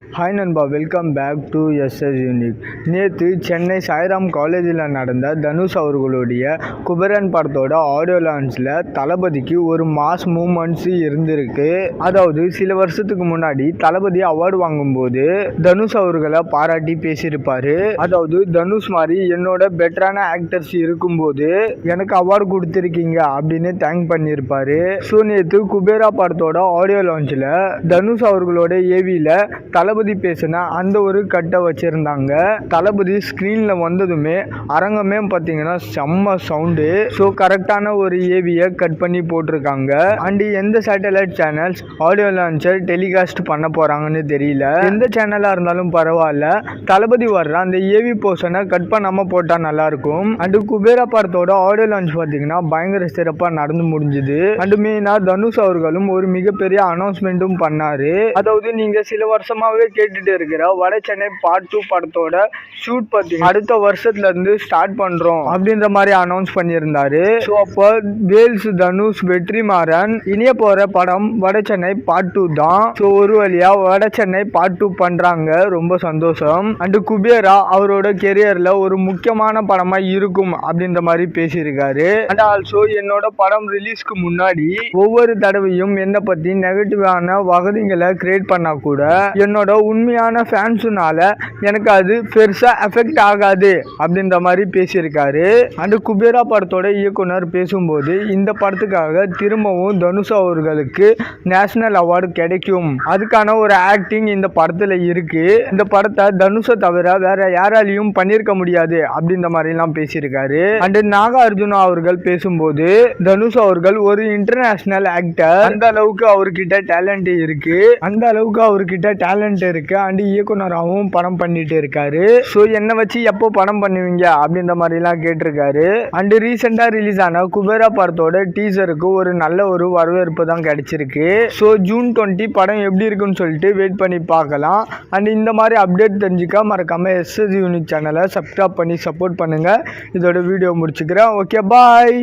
Hi நண்பா, welcome back to SS unique. நேற்று சென்னை சாய்ராம் காலேஜில் நடந்த தனுஷ் அவர்களுடைய குபேரன் படத்தோட ஆடியோ லான்ச்சில் தளபதிக்கு ஒரு மாஸ் மூமெண்ட்ஸ் இருந்திருக்கு. அதாவது சில வருஷத்துக்கு முன்னாடி தளபதி அவார்டு வாங்கும்போது தனுஷ் அவர்களை பாராட்டி பேசியிருப்பார். அதாவது தனுஷ் மாதிரி என்னோட பெட்டரான ஆக்டர்ஸ் இருக்கும்போது எனக்கு அவார்டு கொடுத்துருக்கீங்க அப்படின்னு தேங்க் பண்ணியிருப்பார். ஸோ நேற்று குபேரா படத்தோட ஆடியோ லான்ச்சில் தனுஷ் அவர்களோட ஏவியில் தளபதி பேசினா அந்த ஒரு கட்டை வச்சிருந்தாங்க. தளபதி ஸ்கிரீன்ல வந்ததுமே அரங்கமே பார்த்தீங்கன்னா செம்ம சவுண்டு. ஸோ கரெக்டான ஒரு ஏவியை கட் பண்ணி போட்டிருக்காங்க. அண்ட் எந்த சேட்டலைட் சேனல்ஸ் ஆடியோ லான்ச்சை டெலிகாஸ்ட் பண்ண போறாங்கன்னு தெரியல. எந்த சேனலாக இருந்தாலும் பரவாயில்ல, தளபதி வர்ற அந்த ஏவி போர்ஷனை கட் பண்ணாம போட்டா நல்லா இருக்கும். அண்ட் குபேரா படத்தோட ஆடியோ லான்ச் பார்த்தீங்கன்னா பயங்கர சிறப்பாக நடந்து முடிஞ்சுது. அண்ட் மெயினா தனுஷ் அவர்களும் ஒரு மிகப்பெரிய அனௌன்ஸ்மெண்ட்டும் பண்ணாரு. அதாவது நீங்க சில வருஷமாவே கேட்டுட்டு இருக்கிற வட சென்னை பார்ட் 2 படத்தோட ஷூட் பத்தி அடுத்த வருஷத்துல இருந்து ஸ்டார்ட் பண்றோம் அப்படின்ற மாதிரி அனௌன்ஸ் பண்ணியிருந்தாரு. ஸோ அப்போ வேல்ஸ் தனுஷ் வெற்றிமாறன் இனிய போற படம் வட சென்னை பார்ட் 2 தான். ஸோ ஒரு வழியா வட சென்னை பார்ட் 2 பண்றாங்க, ரொம்ப சந்தோஷம். அண்ட் குபேரா அவரோட கெரியர்ல ஒரு முக்கியமான படமா இருக்கும் அப்படின்ற மாதிரி பேசியிருக்காரு. அண்ட் ஆல்சோ என்னோட படம் ரிலீஸ்க்கு முன்னாடி ஒவ்வொரு தடவையும் என்னை பத்தி நெகட்டிவான வதந்திகளை கிரியேட் பண்ணா கூட என்னோட உண்மையான ஃபேன்ஸுனால எனக்கு அது பெருசா எஃபெக்ட் ஆகாது அப்படின்ற மாதிரி பேசியிருக்காரு. அண்ட் குபேரா படத்தோட இயக்குனர் பேசும்போது இந்த படத்துக்காக திரும்பவும் தனுஷ் அவர்களுக்கு நேஷனல் அவார்டு கிடைக்கும், அதுக்கான ஒரு ஆக்டிங் இந்த படத்துல இருக்கு, இந்த படத்தை தனுஷை தவிர வேற யாராலையும் பண்ணியிருக்க முடியாது அப்படின்ற மாதிரிலாம் பேசியிருக்காரு. அண்ட் நாகார்ஜுனா அவர்கள் பேசும்போது தனுஷ் அவர்கள் ஒரு இன்டர்நேஷனல் ஆக்டர், அந்த அளவுக்கு அவர்கிட்ட டேலண்ட் இருக்கு, அந்த அளவுக்கு அவர்கிட்ட டேலண்ட் இருக்கு. அண்ட் இயக்குனராகவும் படம் பண்ணிட்டு இருக்காரு. ஸோ என்னை வச்சு எப்போ படம் பண்ணுவீங்க அப்படின்ற மாதிரிலாம் கேட்டிருக்காரு. அண்ட் ரீசெண்டா ரிலீஸ் ஆன குபேரா படத்தோட டீசருக்கு ஒரு நல்ல ஒரு வரவேற்பு தான் கிடைச்சிருக்கு. ஸோ ஜூன் 20 படம் எப்படி இருக்குன்னு சொல்லிட்டு வெயிட் பண்ணி பார்க்கலாம். அண்ட் இந்த மாதிரி அப்டேட் தெரிஞ்சுக்க மறக்காம எஸ்எஸ் யூனிக் சேனலை சப்ஸ்கிரைப் பண்ணி சப்போர்ட் பண்ணுங்க. இதோட வீடியோ முடிச்சுக்கிறேன். ஓகே, பாய்.